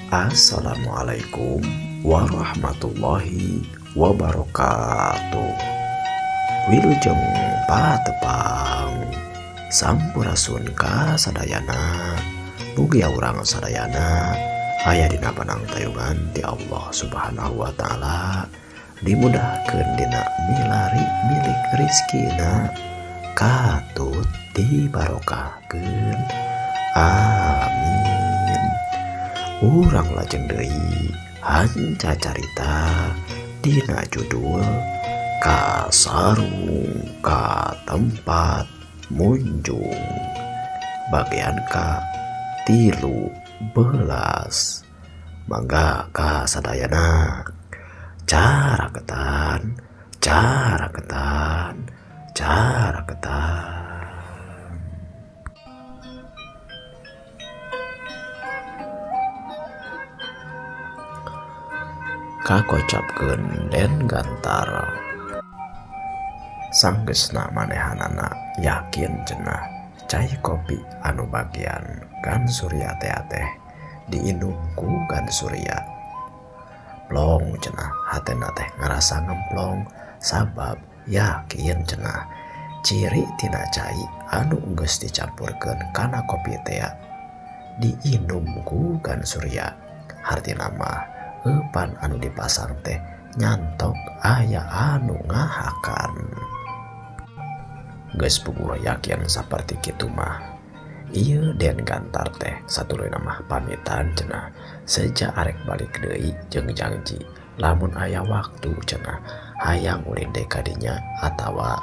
Assalamualaikum warahmatullahi wabarakatuh. Wilujeng patepang sampurasun ka sadayana, mugi urang sadayana aya dina panang tayungan ti Allah Subhanahu wa taala, dimudahkeun dina milari milik rizkina, katut dibarokahkeun. Amin. Urang lajeng deui hanca carita dina judul Kasarung ka tempat munjung bagian ka 13. Mangga ka sadayana caraketan. Kakocapkeun Den Gantar, sanggeusna manehanana yakin cenah cai kopi anu bagian Gan Surya teh diinum ku Gan Surya. Plong cenah hatena teh ngarasa ngemplong sabab yakin cenah ciri tina cai anu geus dicampurkeun kana kopi teh diinum ku Gan Surya. Hartina mah eupan anu dipasang teh nyantok aya anu ngahakan. Geus puguh yakin saperti kitu mah ieu Den Gantar teh satuluyna mah pamitan cenah seja arek balik deui jeung janji lamun aya waktu cenah hayang ulin deui ka dinya atawa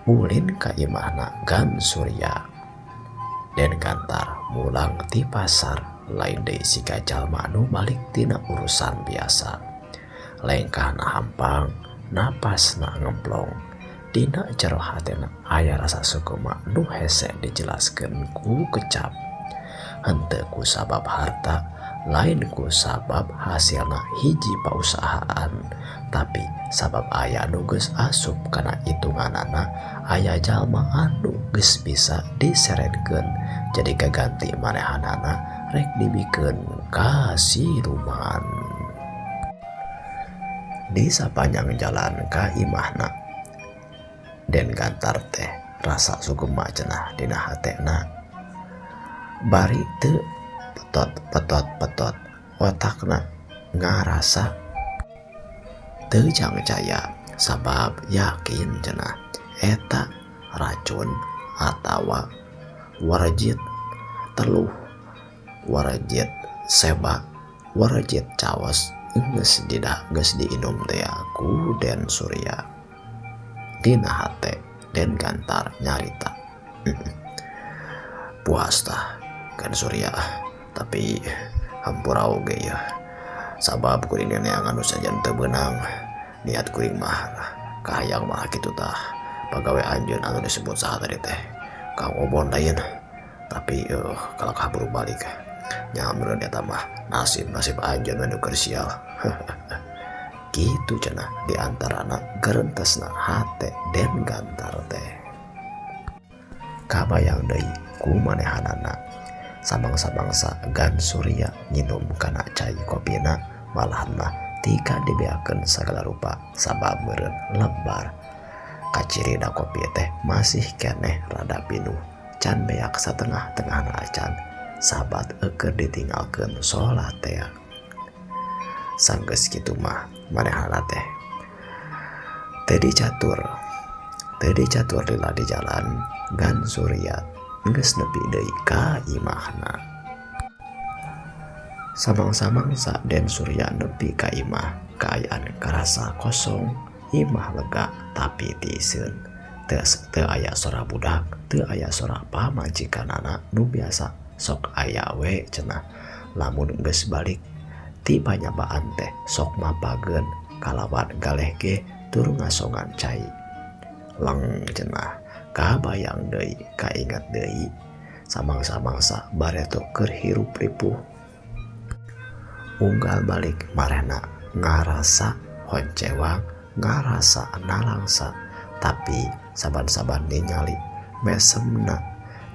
ulin ka imahna Gan Surya. Den Gantar mulang ti pasar lain deui siga jalma anu balik tina urusan biasa. Lengkahna hampang, napasna ngemplong. Dina jero hatena aya rasa sukema nu hese dijelaskeun ku kecap. Henteu ku sabab harta, lain ku sabab hasilna hiji pausahaan, tapi sabab aya anu geus asup kana hitunganana, aya jalma anu geus bisa diseretkeun jadi gaganti manehanana rek dibikeun kasiruman. Di sapanjang jalan ka imahna Den Gantar teh rasa sukema cenah dina hatena. Bari teu petot otakna ngarasa teu jangcaya sabab yakin cenah eta racun atawa warajit teluh, warajit seba, warajit caos geus diinum teh ku Den Surya. Dina hate Den Gantar nyarita, puas tah Gan Surya, tapi hampura oge ya sabab kuring neangan anu sajan teu beunang. Niat kuring mah kahayang mah kitu tah pagawe anjeun anu disebut saha tadi teh Kang Obon lain, tapi kalau kabur balik nyamreun eta mah nasib anjeun anu keur sial. Gitu cenah diantarana gerentesna hate Den Gantar teh. Kabayang deui ku manehanana sabangsa Gan Surya nginum kana cai kopina, malahan mah tika dibeakeun sagala rupa sabab meureun lebar. Kacirina kopi teh masih keneh rada pinuh, can beak satengah-tengahna acan sabat eukeun ditinggalkeun salat teh. Sanggeus kitu mah manehana teh teu dicatur lila di jalan. Gan Surya geus nepi deui ka imahna. Samang-samangsa Den Surya nepi ka imah, kaayaan karasa kosong, imah lega tapi tiseun. Teu aya sora budak, teu aya sora pamajikanana nu biasa sok aya we cenah. Lamun geus balik ti panyabaan teh sok mapageun kalawan galeh ge tur ngasongan cai. Leng cenah kabayang deui, kainget deui samangsa bareto keur hirup ripuh. Unggal balik marena ngarasa honcewang, ngarasa nalangsa, tapi saban-saban ningali mesemna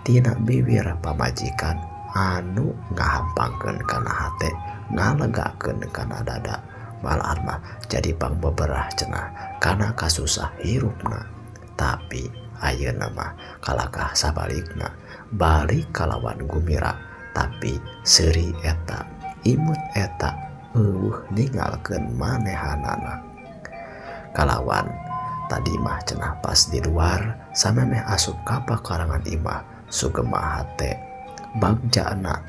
tina bibir pamajikan anu ngahampangkeun kana hate ngalegakeun kana dada. Malahan mah jadi pangbeberah cenah kana kasusah hirupna. Tapi ayeuna mah kalakah sabalikna, balik kalawan Gumira. Tapi seuri eta imut eta ninggalkeun manehanana. Kalawan tadi mah cenah pas di luar samemeh asup ka pakarangan imah sugema hate bagjana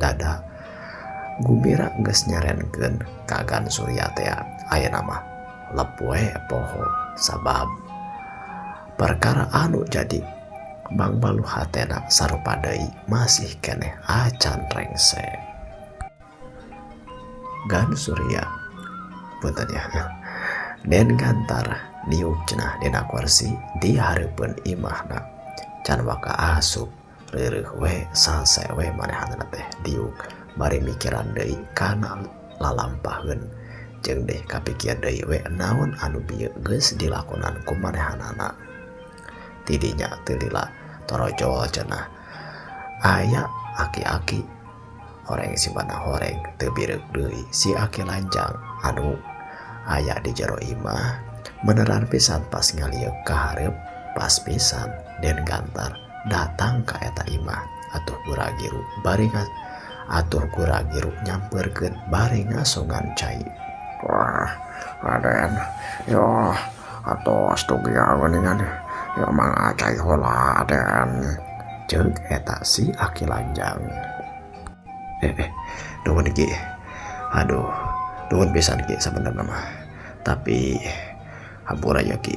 dada. Gumira geus nyarenkeun ka Gan Surya teh ayeuna mah lep we poho sabab perkara anu jadi Bang Balu hatena sarupa deui masih keneh acan rengsek. Gan Surya punten ya. Den Gantar niup cenah dina kursi di hareupeun imahna. Can waka asup reureuh we salse we manehanna teh diuk bari mikiran deui kana lalampaheun jeung deh kapikir deui we naon anu bieu geus dilakonan ku manehanana. Tidinya teu lila torojol cenah aya aki-aki horeng si mana horeng teu bireuk deui si aki lanjang anu aya di jero imah. Beneran pisan pas ngalieu ka hareup pas pisan Den Gantar datang ka eta imah atuh guragiru bari nyampeurkeun bari ngasongan cai. Wah, Raden, yo atos tugia geuningan yo mang cai heula Raden. Ceuk eta si aki lanjang. Nuhun Ki. Aduh, nuhun pisan Ki sabenerna mah. Tapi hampura ya Ki.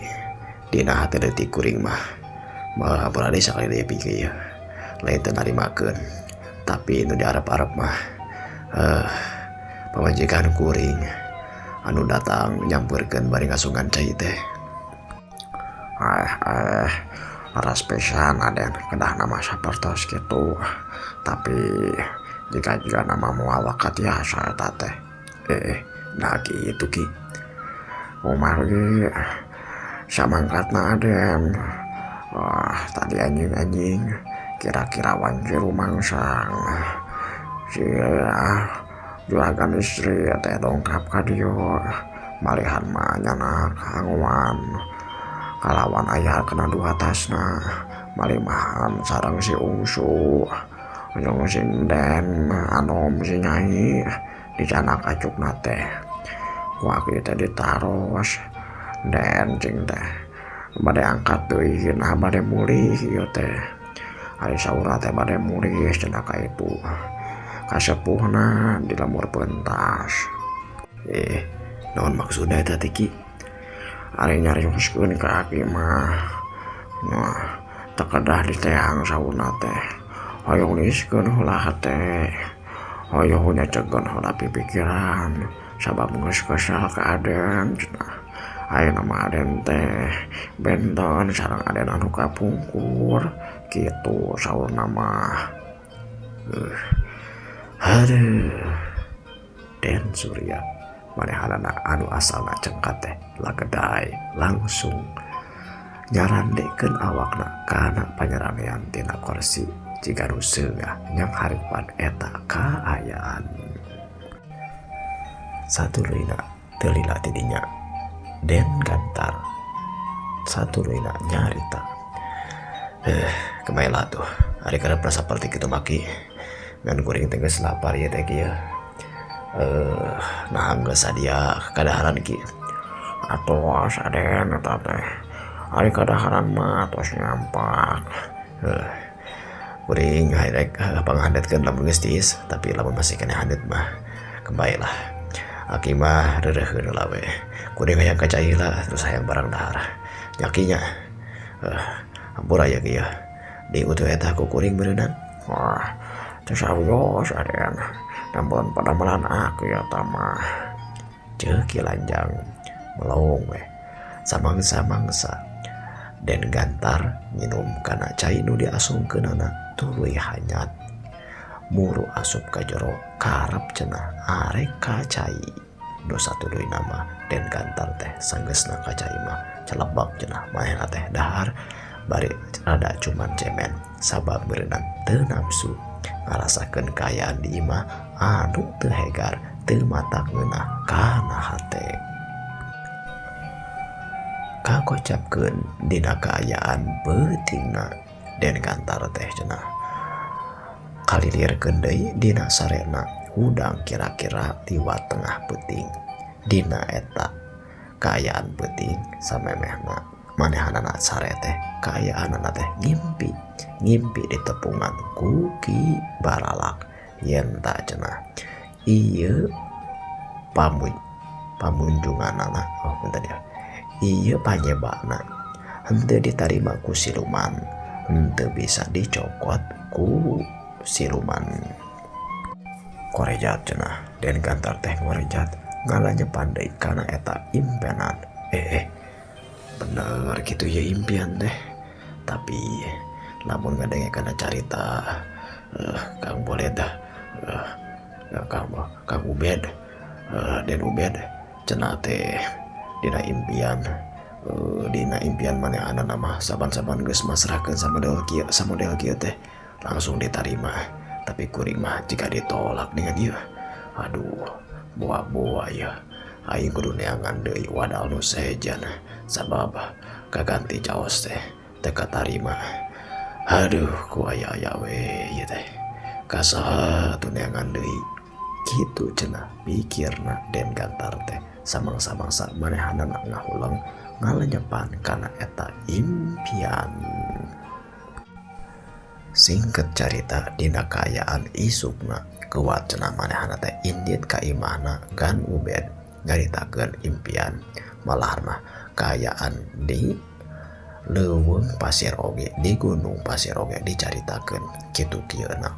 Dina hati leutik kuring mah. Mah hampura deui sakali deui pikir ya. Lain teu narimakeun. Tapi nu diarep-arep mah pamajikan kuring anu datang nyampeurkeun bari ngasungan cai teh. Laras pisan Raden kedah nama sapertos kitu. Tapi jika nama moal wakat tiasa eta teh. Nah kitu Ki. Umar ge samangkatna Raden. Wah, tadi anjing kira-kira wanjir rumangsang. Si juragan istri teh dongkap ka dieu. Malihan mah nyana kangwan. Kalawan aya kena dua tasna. Malimahan sareng si Ungsu. Jeung si Den anom si Nyai di canak acukna teh. Wah kita ditaros Den cing teh bade angkat deui nah bade mulih ieu teh. Ari saurna teh bade mulih cenah ka itu. Kasepuhna dilamur pentas. Naon maksudna eta teh Ki? Ari nyarioskeun ka aki mah. Nah, teu kedah diteang saurna teh. Hoyong niskeun heula hate. Hoyong nyacegeun heula pipikiran. Sabab geus kesal ka Aden cenah. Ayeuna mah Aden teh benten sareng Aden anu kapungkur kitu saurna mah. Aduh. Den Surya manehanana anu asalna cengkat teh lagedai langsung nyarandekeun awakna kana panyeramean tina kursi jiga nu seungah nyang hareupan eta kaayaan. Satuluyna teu lila tidinya Den Gantar. Satuluyna nyarita. Kemaila tuh ari karep saperti kitu maki ngan kuring teh geus lapar ieu teh Ki ya. Nah geus sadia kadaharan Ki. Atos Aden eta teh. Ari kadaharan mah tos nyampak. Kuring hayrek panghandetkeun lamun geus tiis, tapi lamun masih kena handet mah kembailah. Aki mah reureuheun heula we. Kuring hayang kacai lah terus hayang barang dahar. Nyakinya. Hampura ya Ki ya. Di utuh eta ku kuring beunang. Wah, teu sawios Aden. Nampun padamelan aku ya tamah. Ceuk Ki Lanjang melong we. Samangsa-mangsa Den Gantar nginum kana cai nu diasungkeunana tuluy hanyat. Muru asup ka jero karep cenah arek ka cai. Dosa tuluy nama Den Gantar teh sanggeusna ka cai mah celebak cenah manehna teh dahar bari rada cuman cemen sabab berenang teu nafsu ngarasakeun kaayaan di imah anu teu hegar teu mata ngeunah kana hate. Kagocapkeun dina kaayaan beutingna Den Gantar teh cenah. Kalilirkeun deui dina sarena hudang kira-kira liwat tengah peuting. Dina eta kaayaan peuting samemehna manehanana sare teh kaayaanana teh ngimpi ditepungan ku Ki Baralak yen tak cenah ieu pamunjunganana ieu panyebana henteu ditarima ku siluman, henteu bisa dicokot ku siluman. Korejat cenah Den Gantar teh ngorejat ngalanyepan deui kana eta impenan. Bener gitu ya impian teh. Tapi lamun ngadengekeun carita Kang boleh dah Kang Ubed Den Ubed cenah teh dina impian manehanana mah saban-saban geus masrahkeun sama model kieu teh langsung ditarima. Tapi kuring mah jika ditolak dengan ieu, aduh boa-boa ya. Aing kudu neangan deui wadal nu sejen sabab kaganti caos teh teu katarima. Aduh ku aya we ieu teh. Kasaha atuh neangan deui. Kitu cenah pikirna Den Gantar teh samangsa-mangsa manehanana ngahulang ngalenyepan kana eta impian. Singket carita dina kaayaan isukna kuat cenah manehana teh indit ka imahna Gan Ubed ngaritakeun impian. Malahan mah kaayaan di leuweung pasir oge di gunung pasir oge dicaritakeun kitu kieuna.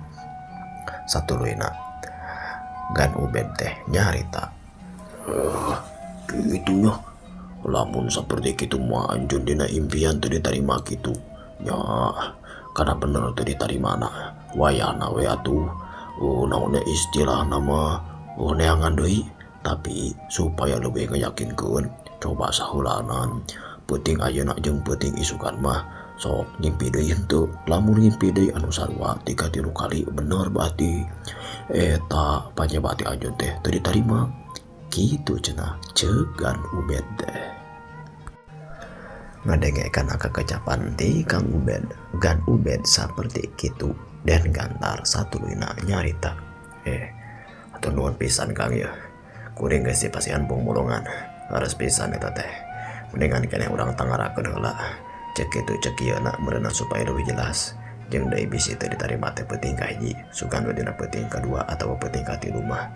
Satuluyna Gan Ubed teh nyarita kitu nya lamun saperti kitu mah anjeun dina impian teu ditarima kitu nya kana bener teu ditarimana wayahna we atuh naonnya istilahna mah neangan deui. Tapi supaya lebih ngeyakinkeun coba sahulanan peuting ayeuna jeung peuting isukan mah sok ngimpi deui henteu. Lamun ngimpi deui anu sarua 3-3 kali bener berarti eta panyebati anjeun teh teu ditarima. Kitu cenah ceuk Gan Ubed teh. Ngadengekeun kekecapan ti Kang Ubed, Gan Ubed saperti kitu Den Gantar satuluyna nyarita. Atuh nuhun pisan Kang ya. Kuring geus dipasihan pungmulungan. Hares pisan eta teh. Mendingan keneh urang tangarakeun heula. Cek kitu cek ieuna meureunna supaya leuwih jelas. Jeung deui bisi teu ditarima teh peuting kahiji, sugan we dina peuting kadua atawa peuting katilu mah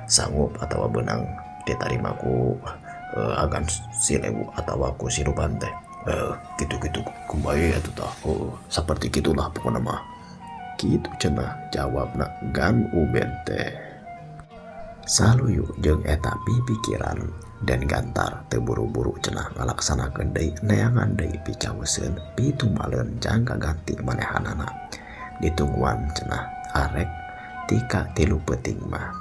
sanggup atawa beunang ditarima ku agan silewu atawa ku sirupan teh. Gitu-gitu kumaha atuh tah. Saperti kitulah pokona mah. Kitu cenah jawabna Gan Ubed teh. Saluyu jeung eta pipikiran Den Gantar teu buru-buru cenah ngalaksanakeun deui neangan deui picaweseun pitumaleun jang kaganti manehanana. Ditungguan cenah arek tika 3 peuting mah.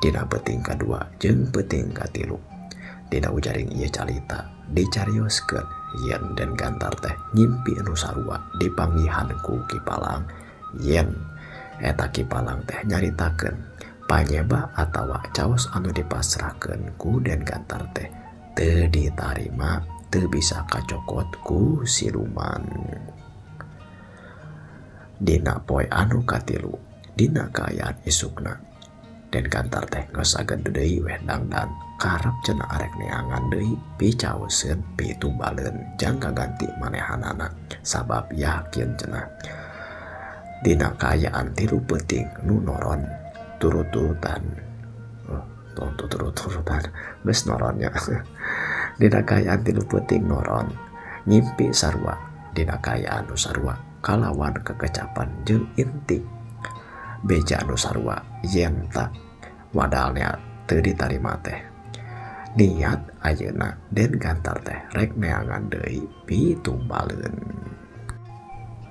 Dina peuting kadua jeung peuting katilu. Dina ujaring ieu carita dicarioskeun yen Den Gantar teh ngimpi anu sarua dipanggihan ku Ki Palang yen eta Ki Palang teh nyaritakeun panyeba atawa caos anu dipasrahkeun ku Den Gantar teh teu ditarima, teu bisa kacokot ku siluman. Dina poe anu katilu dina kaayaan isukna Den Gantar teh geus saged deui weh dangdan karep cenah arek neangan deui picaweseun pitumbaleun jang kaganti manehanana sabab yakin cenah dina kaayaan 3 peuting nu noron turut-turutan geus noronnya. Dina kaayaan 3 peuting noron ngimpi sarua dina kaayaan nu sarua kalawan kekecapan jeung inti beja anu sarua yen tak wadalnya teu ditarima teh. Niat ayeuna Den Gantar teh rek neangan deui pitumbaleun.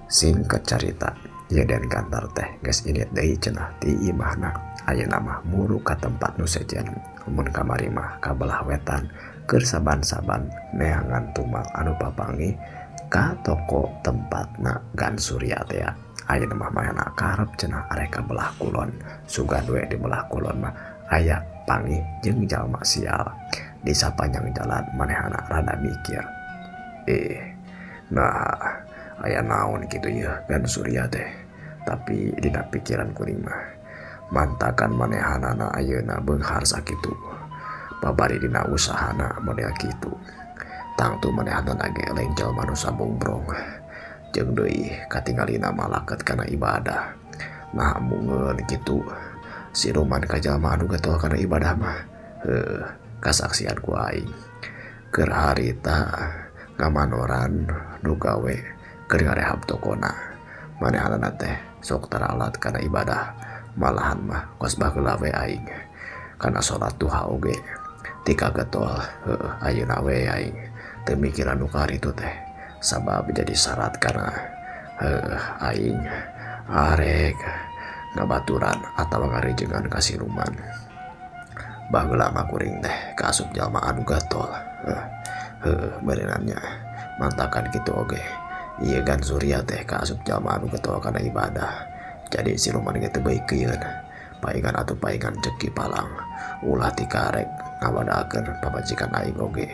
Singket carita ieu Den Gantar teh geus init deui cenah ti imahna. Ayeuna mah muru ka tempat nu sejen. Mun kamari mah ka belah wetan keur saban-saban neangan tumal anu papangi ka toko tempatna Gan Surya teh. Ayeuna mah manehna karep cenah arek ka belah kulon. Sugan we di belah kulon mah aya Pangih jeung jalma sial. Di sapanjang jalan manehna rada mikir. Nah, aya naon kitu ya Gan Surya teh. Tapi dina pikiran kuring mah mantakan manehanana ayeuna beunghar sakitu. Babari dina usahana model kitu. Tangtu manehanana ge lain jalma nu sabongbrong. Jeung deui katingalina malaket kana ibadah. Nah mungeun kitu si Ruman ka jalma anu getol kana ibadah mah kasaksian ku aing. Keur harita ngamanoran nu gawe keur ngarehab tokona. Manehanana teh sok taralat kana ibadah. Malahan mah kos baheula we aing kana salat duha oge. Tika getol ayeuna we aing teu mikiran nu karitu teh. Sabab jadi syarat karena aing arek ngabaturan atawa ngarejengan ka si Ruman. Baheula mah kuring teh kaasup jalma anu gatol. Berenannya mantakan kitu oge. Ieu Gan Surya teh kaasup jalma anu getol kana ibadah. Jadi si Ruman ge teu beukeuyeun. Paingan atuh paingan ceki palang. Ulah ti karek ngawadakeun pamajikan aing oge.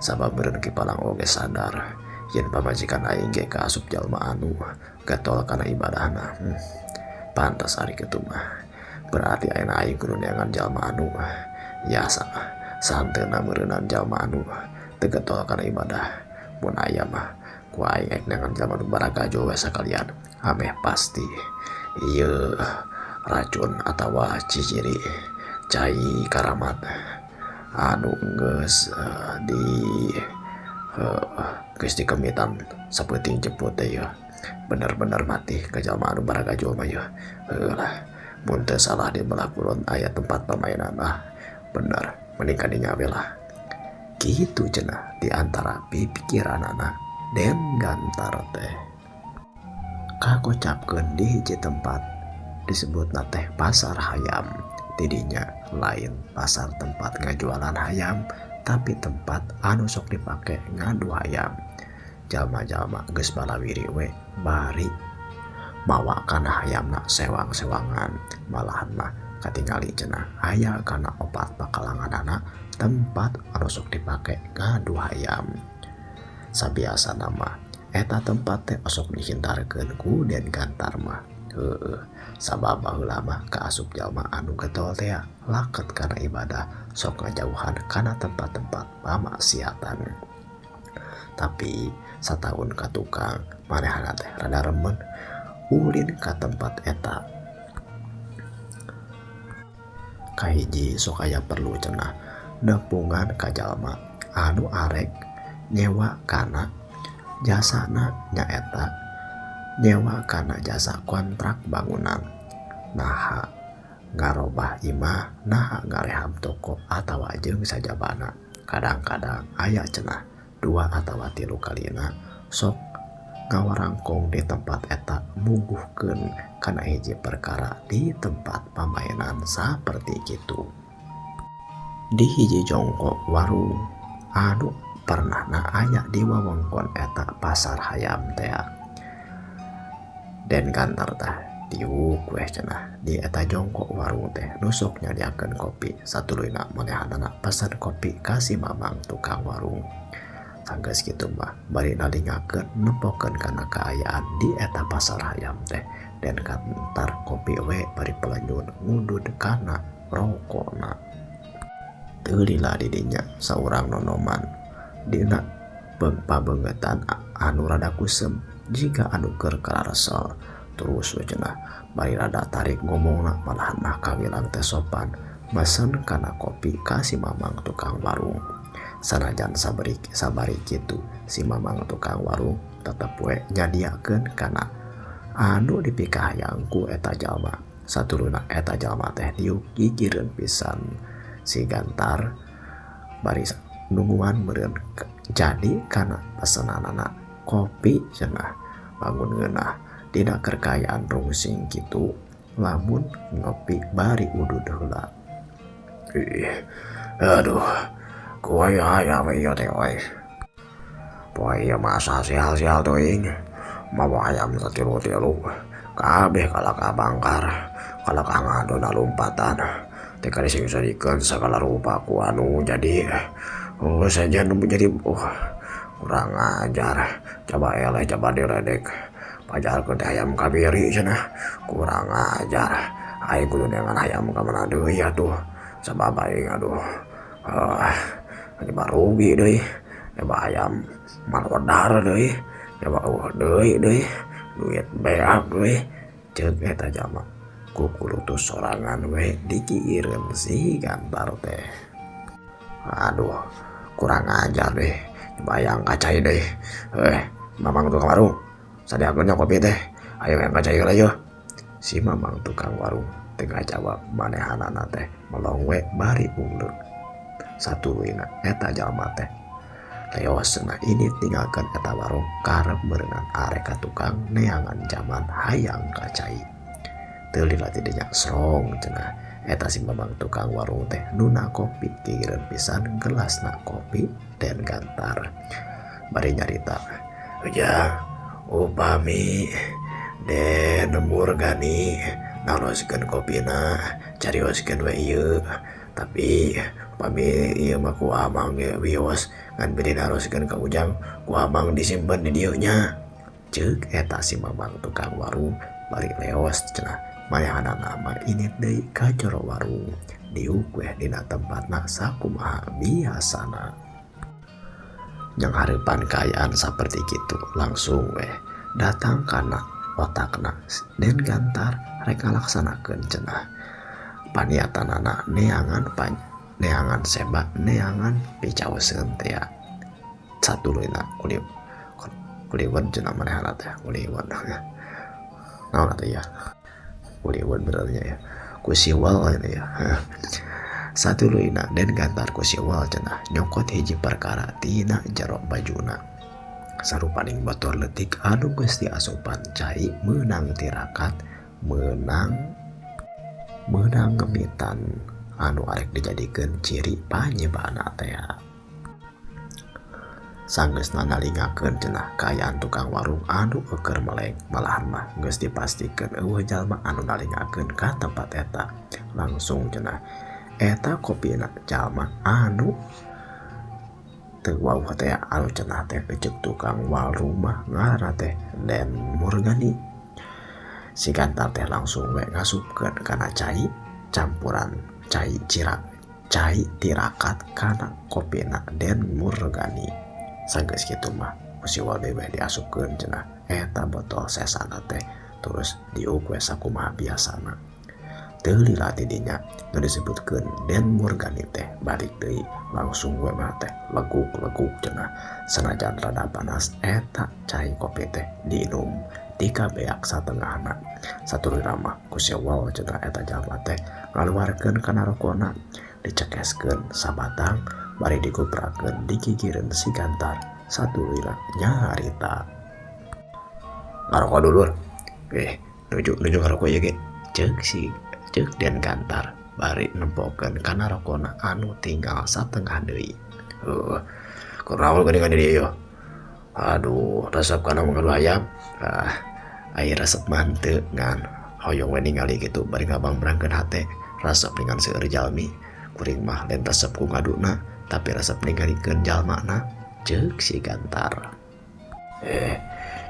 Sabab meureun ki palang oge sadar yen pamajikan aing ge kaasup jalma anu gatol kana ibadahna. Pantas ari kitu mah. Berarti ayeuna aing kudu neangan jalma anu yasa santeuna meureunan jalma anu teu getol kana ibadah. Mun aya mah ku aing ek neangan jalma nu baragajo we sakalian. Ameh pasti ieu racun atawa ciciri cai karamat anu geus dikemitan sapeuting jemput teh ya. Bener-bener mati ka jalma anu baragajo mah ya. Heulah mun teu salah di belah kulon aya tempat pamainan mah bener mending kadinya we lah. Kitu cenah di antara pikiranana Den Gantar teh. Kakocapkeun di hiji tempat disebutna teh pasar hayam. Tidinya lain pasar tempat ngajualan hayam, tapi tempat anu sok dipake ngadu hayam. Jalma-jalma geus balawiri we bari mawa kana hayamna sewang-sewangan. Malahan mah katingali cenah aya kana 4 pakalanganana tempat anu sok dipake ngadu hayam. Sabiasana mah eta tempat teh osok dihindarkeun ku Den Gantar mah. Sabab baheula mah kaasup jalma anu getol teh laket kana ibadah sok ngajauhan kana tempat-tempat pamaksiatan. Tapi sataun ka tukang manehna teh rada remen ulin ka tempat eta. Kahiji sok aya perlu cenah nepungan ka jalma anu arek nyewa kana jasana nyaeta nyewa kana jasa kontrak bangunan. Naha ngarobah imah, naha ngarehab toko atawa jeung sajabana. Kadang-kadang aya cenah 2 atawa 3 kalina sok ngawarangkong di tempat eta muguhkeun kana hiji perkara di tempat pamainan saperti kitu. Di hiji jongkok warung anu pernahna aya di wewengkon eta pasar hayam teh. Den Gantar teh diuk weh cenah di eta jongkok warung teh nu sok nyadiakeun kopi. Satuluyna manehanana pesan kopi ka si Mamang tukang warung. Sanggeus kitu mah bari nalingakeun nempokeun kana kaayaan di eta pasar hayam teh. Den Gantar kopi we bari pelenyun ngudud kana rokona. Teu lila di dinya saurang nonoman dina pabeungetan anu rada kusem jika anu keur kararesel. Terus we cenah bari rada tarik ngomongna malahan mah kawilang teh sopan mesen kana kopi ka si Mamang tukang warung. Sanajan sabari kitu si Mamang tukang warung tetep we nyadiakeun kana anu dipikahayang ku eta jalma. Satuluna eta jalma teh diuk gigireun pisan si Gantar bari nungguan meureun jadi kana pesenanana kopi cenah. Bangun ngeunah dina kerkayaan rungsing kitu lamun ngopi bari udud heula. Aduh kuaya aya we ieu teh we. Poe ieu masa sial-sial teuing. Mawa ayam satilu-tilu kabeh kalak abangkar kalak angadona lompatan teh kali sing sadikeun sagala rupa ku anu jadi saja nu jadi kurang ajar coba eleh coba diledek pajar ke ayam kabiri cenah kurang ajar aing kudu dengan ayam ka mana deui atuh sabab aing aduh coba rugi deui coba ayam malodar deui coba deui duit beak deui ceuk eta jalma ku kudu sorangan we dikieureun si Gantar teh. Aduh kurang ajar deh bayang kacai deh mamang tukang warung sadiakeun kopi teh ayo yang kacai heula yeuh. Si mamang tukang warung tengah jawab manehanana teh melong we bari ungleuk satuluina eta jalma teh leosna ini tinggalkan eta warung karep berenang arek ka tukang neangan zaman hayang kacai teu lila tidinya srong cenah eta si mamang tukang warung teh nuna kopi kieureun pisan gelasna kopi Den Gantar bari nyarita ujang upami Den Murgani nanoskeun kopina carioskeun we ieu tapi upami ieu mah ku amang ge wios ngan bede naroskeun ka ujang ku amang disimpen di dieu nya ceuk eta si mamang tukang warung bari leos cenah manehanana mah ini deui ka jero warung diuk weh dina tempatna sakumaha biasana. Yang hareupan kaayaan saperti kitu langsung weh datang kana otakna Den Gantar rek ngalaksanakeun cenah paniatanana neangan seba neangan picaoseun teh satuluina kuliweuh cenah manehna teh kuliweuh naon atuh ya kuliweuh benernya ya ku siwal ini ya satuluina Den Gantar ku siwal cenah nyokot hiji perkara tina jero bajuna sarupaning botol leutik anu geus diasupan cai meunang tirakat meunang gemitan anu arek dijadikeun ciri panyebana teh sanggeusna nalingakeun cenah kaayaan tukang warung anu eukeur meleng malahan mah geus dipastikeun eueuh jalma anu nalingakeun ka tempat eta langsung cenah eta kopina jalma anu teu wauh teh anu cenah teh ceuk tukang warung mah ngaranna teh Den Murgani. Si Gantar teh langsung we ngasupkeun kana cai campuran cai tirakat kana kopina Den Murgani. Sanggeus kitu mah ku siwal deui diasupkeun cenah eta botol sesana teh terus diuk we sakumaha biasana. Teu lila tidinya nu disebutkeun Den Murgani teh balik deui langsung we mah teh leguk cenah sanajan rada panas eta cai kopi teh diinum tika beak satengahna satulina mah ku siwal cenah eta jalma teh ngaluarkeun kana rokona dicekeskeun sabatang bari digubrakeun digigireun si Gantar satulina nyarita ngaroko dulur nuju ngaroko ieu ge ceuk Den Gantar bari nempokeun kana rokona anu tinggal satengah deui kunaon geuningan di dieu aduh resep kana mangadu hayam aya resep manteu ngan hoyong we ningali kitu bari ngabang berangkeun hate resep dengan seueur jalmi kuring mah lain resep ku ngaduna tapi resep ninggalikeun jalmana ceuk si Gantar.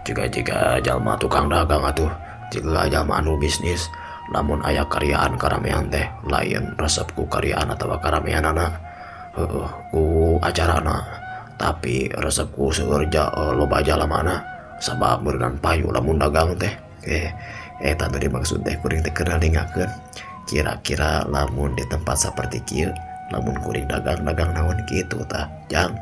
Jika jalma tukang dagang atuh jika jalma anu bisnis lamun aya karyaan karamean teh lain resep ku karyaan atawa karameanana ku acarana tapi resep ku seueur loba jalamana sabab beureunan payu lamun dagang teh eta tadi maksud teh kuring teh keur nalingakeun kira-kira lamun di tempat saperti kieu lamun kuring dagang naon kitu tah jang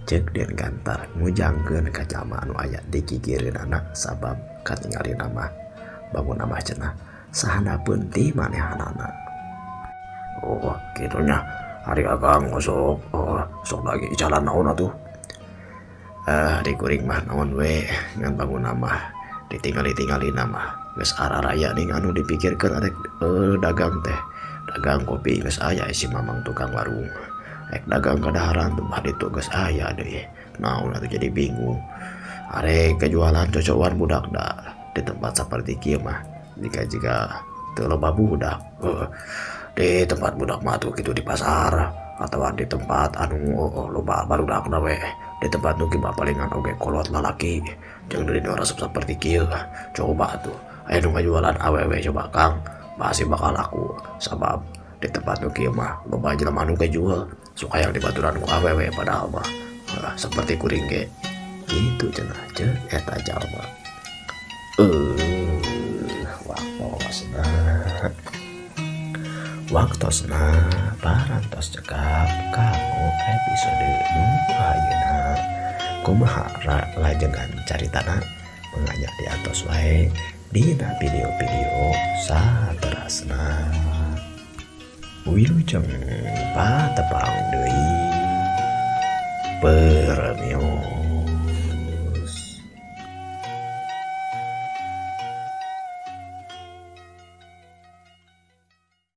ceuk Den Gantar ngujangkeun ka jalma anu aya di gigireunana sabab katingalina mah bangun mah cenah sahandapeun ti manehanana. Kitu nya hari akang sok lagi jalan naon atuh di kuring mah naon we ngan bangun mah ditinggali-tinggalina mah geus araraya ning anu dipikirkeun arek dagang teh dagang kopi geus aya si mamang tukang warung rek dagang kadaharan mah ditu geus aya deui naon atuh jadi bingung arek kejualan cocokan budak da di tempat seperti kieu mah jika teu loba budak. Di tempat budak mah tuh gitu di pasar atau di tempat anu loba barudakna we. Di tempat nu mah palingan oge kolot lalaki jeung dari resep seperti kieu. Coba tuh aya nu ngajualan awewe coba Kang, masih bakal laku sabab di tempat nu kieu mah loba jelema anu jual suka yang dibaturan ku awewe padahal mah seperti kuring ge gitu cenah ceuk eta jalma. Waktosna parantos cekap kamu episode nu ayeuna kumaha lajengan caritana mengajak di atos wae dina video-video saterasna. Wilujeng patepang deui permi